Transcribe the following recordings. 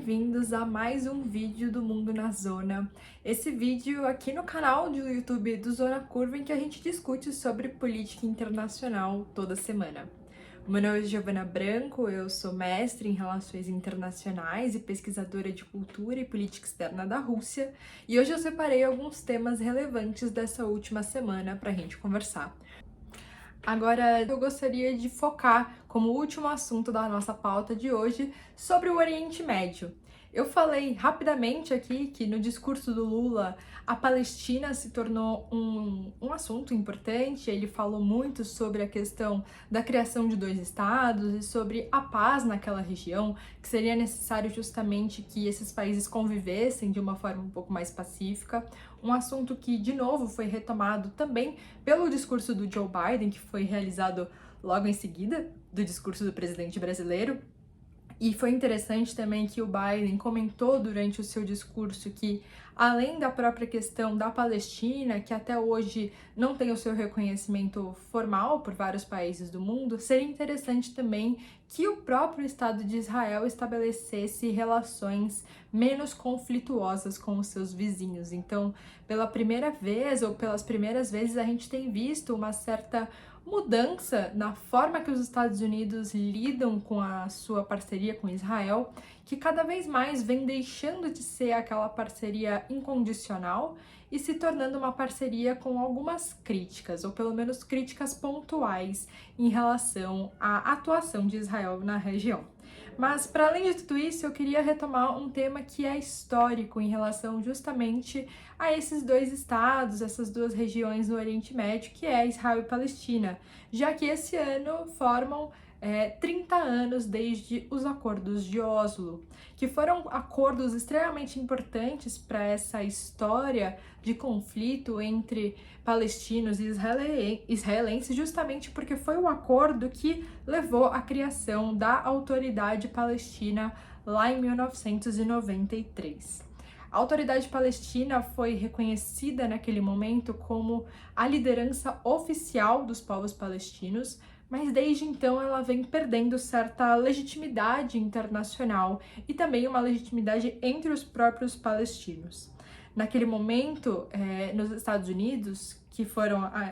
bem-vindos a mais um vídeo do Mundo na Zona. Esse vídeo aqui no canal do YouTube do Zona Curva, em que a gente discute sobre política internacional toda semana. O meu nome é Giovana Branco, eu sou mestre em Relações Internacionais e pesquisadora de Cultura e Política Externa da Rússia, e hoje eu separei alguns temas relevantes dessa última semana para a gente conversar. Agora, eu gostaria de focar como último assunto da nossa pauta de hoje sobre o Oriente Médio. Eu falei rapidamente aqui que no discurso do Lula a Palestina se tornou um assunto importante. Ele falou muito sobre a questão da criação de dois estados e sobre a paz naquela região, que seria necessário justamente que esses países convivessem de uma forma um pouco mais pacífica. Um assunto que, de novo, foi retomado também pelo discurso do Joe Biden, que foi realizado logo em seguida do discurso do presidente brasileiro. E foi interessante também que o Biden comentou durante o seu discurso que, além da própria questão da Palestina, que até hoje não tem o seu reconhecimento formal por vários países do mundo, seria interessante também que o próprio Estado de Israel estabelecesse relações menos conflituosas com os seus vizinhos. Então, pela primeira vez, ou pelas primeiras vezes, a gente tem visto uma certa mudança na forma que os Estados Unidos lidam com a sua parceria com Israel, que cada vez mais vem deixando de ser aquela parceria incondicional e se tornando uma parceria com algumas críticas, ou pelo menos críticas pontuais em relação à atuação de Israel na região. Mas, para além de tudo isso, eu queria retomar um tema que é histórico em relação justamente a esses dois estados, essas duas regiões no Oriente Médio, que é Israel e Palestina, já que esse ano formam 30 anos desde os acordos de Oslo, que foram acordos extremamente importantes para essa história de conflito entre palestinos e israelenses, justamente porque foi o acordo que levou à criação da Autoridade Palestina lá em 1993. A Autoridade Palestina foi reconhecida naquele momento como a liderança oficial dos povos palestinos, mas desde então ela vem perdendo certa legitimidade internacional e também uma legitimidade entre os próprios palestinos. Naquele momento, nos Estados Unidos,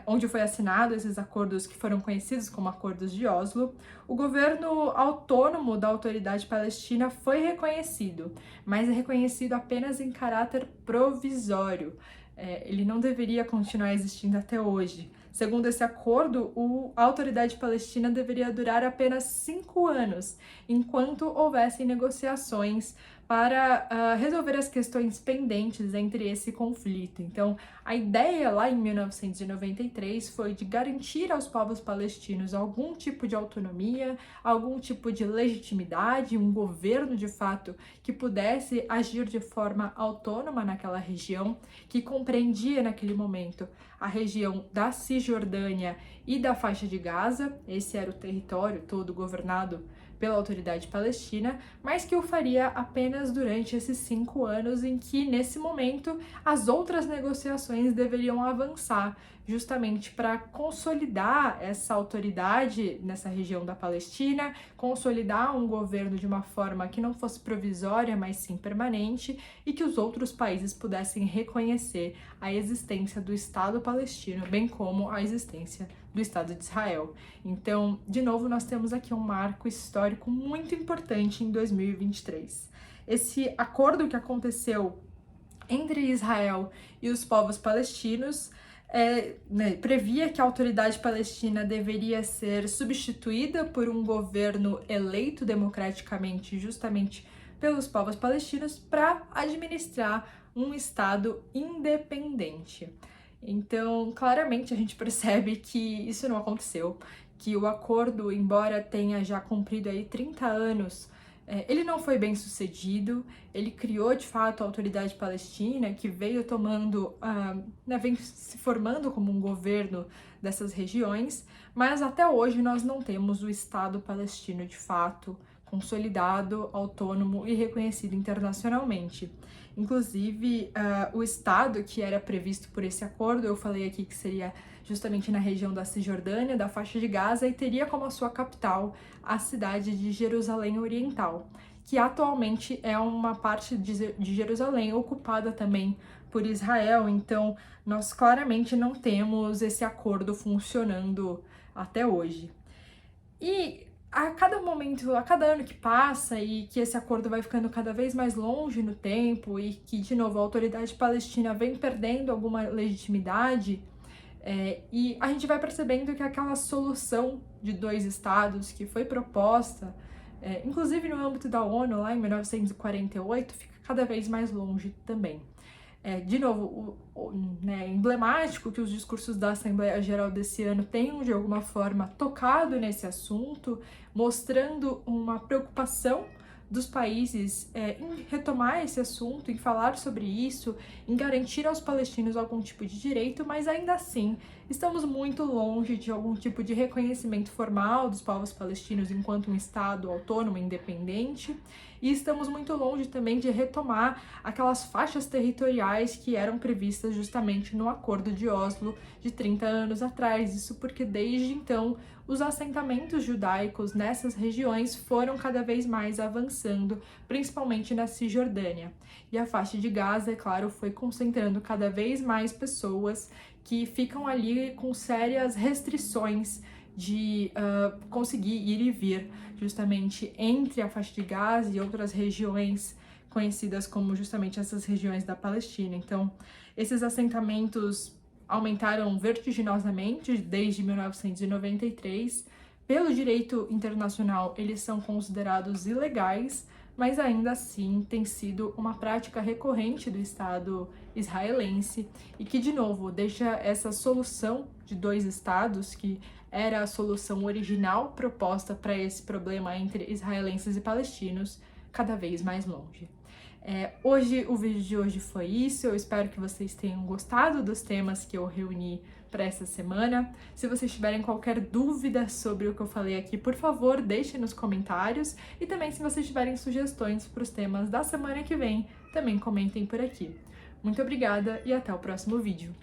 onde foi assinado esses acordos que foram conhecidos como Acordos de Oslo, o governo autônomo da Autoridade Palestina foi reconhecido, mas é reconhecido apenas em caráter provisório. Ele não deveria continuar existindo até hoje. Segundo esse acordo, a Autoridade Palestina deveria durar apenas 5 anos, enquanto houvessem negociações para resolver as questões pendentes entre esse conflito. Então, a ideia lá em 1993 foi de garantir aos povos palestinos algum tipo de autonomia, algum tipo de legitimidade, um governo de fato que pudesse agir de forma autônoma naquela região, que compreendia naquele momento a região da Cisjordânia e da faixa de Gaza. Esse era o território todo governado pela Autoridade Palestina, mas que o faria apenas durante esses 5 anos em que, nesse momento, as outras negociações deveriam avançar, justamente para consolidar essa autoridade nessa região da Palestina, consolidar um governo de uma forma que não fosse provisória, mas sim permanente, e que os outros países pudessem reconhecer a existência do Estado palestino, bem como a existência do Estado de Israel. Então, de novo, nós temos aqui um marco histórico muito importante em 2023. Esse acordo que aconteceu entre Israel e os povos palestinos previa que a Autoridade Palestina deveria ser substituída por um governo eleito democraticamente justamente pelos povos palestinos para administrar um Estado independente. Então, claramente a gente percebe que isso não aconteceu, que o acordo, embora tenha já cumprido aí 30 anos, ele não foi bem sucedido. Ele criou de fato a Autoridade Palestina, que veio vem se formando como um governo dessas regiões, mas até hoje nós não temos o Estado palestino de fato consolidado, autônomo e reconhecido internacionalmente. Inclusive, o Estado que era previsto por esse acordo, eu falei aqui que seria justamente na região da Cisjordânia, da faixa de Gaza, e teria como a sua capital a cidade de Jerusalém Oriental, que atualmente é uma parte de Jerusalém ocupada também por Israel. Então, nós claramente não temos esse acordo funcionando até hoje. E a cada momento, a cada ano que passa e que esse acordo vai ficando cada vez mais longe no tempo e que, de novo, a autoridade palestina vem perdendo alguma legitimidade, e a gente vai percebendo que aquela solução de 2 estados que foi proposta, inclusive no âmbito da ONU, lá em 1948, fica cada vez mais longe também. De novo, é emblemático que os discursos da Assembleia Geral desse ano tenham, de alguma forma, tocado nesse assunto, mostrando uma preocupação dos países em retomar esse assunto, em falar sobre isso, em garantir aos palestinos algum tipo de direito, mas ainda assim estamos muito longe de algum tipo de reconhecimento formal dos povos palestinos enquanto um Estado autônomo e independente, e estamos muito longe também de retomar aquelas faixas territoriais que eram previstas justamente no Acordo de Oslo de 30 anos atrás. Isso porque desde então os assentamentos judaicos nessas regiões foram cada vez mais avançando, principalmente na Cisjordânia. E a faixa de Gaza, é claro, foi concentrando cada vez mais pessoas que ficam ali com sérias restrições de conseguir ir e vir justamente entre a faixa de Gaza e outras regiões conhecidas como justamente essas regiões da Palestina. Então, esses assentamentos aumentaram vertiginosamente desde 1993. Pelo direito internacional, eles são considerados ilegais, mas ainda assim tem sido uma prática recorrente do Estado israelense e que, de novo, deixa essa solução de 2 estados, que era a solução original proposta para esse problema entre israelenses e palestinos, cada vez mais longe. Hoje, o vídeo de hoje foi isso. Eu espero que vocês tenham gostado dos temas que eu reuni para essa semana. Se vocês tiverem qualquer dúvida sobre o que eu falei aqui, por favor, deixem nos comentários. E também, se vocês tiverem sugestões para os temas da semana que vem, também comentem por aqui. Muito obrigada e até o próximo vídeo.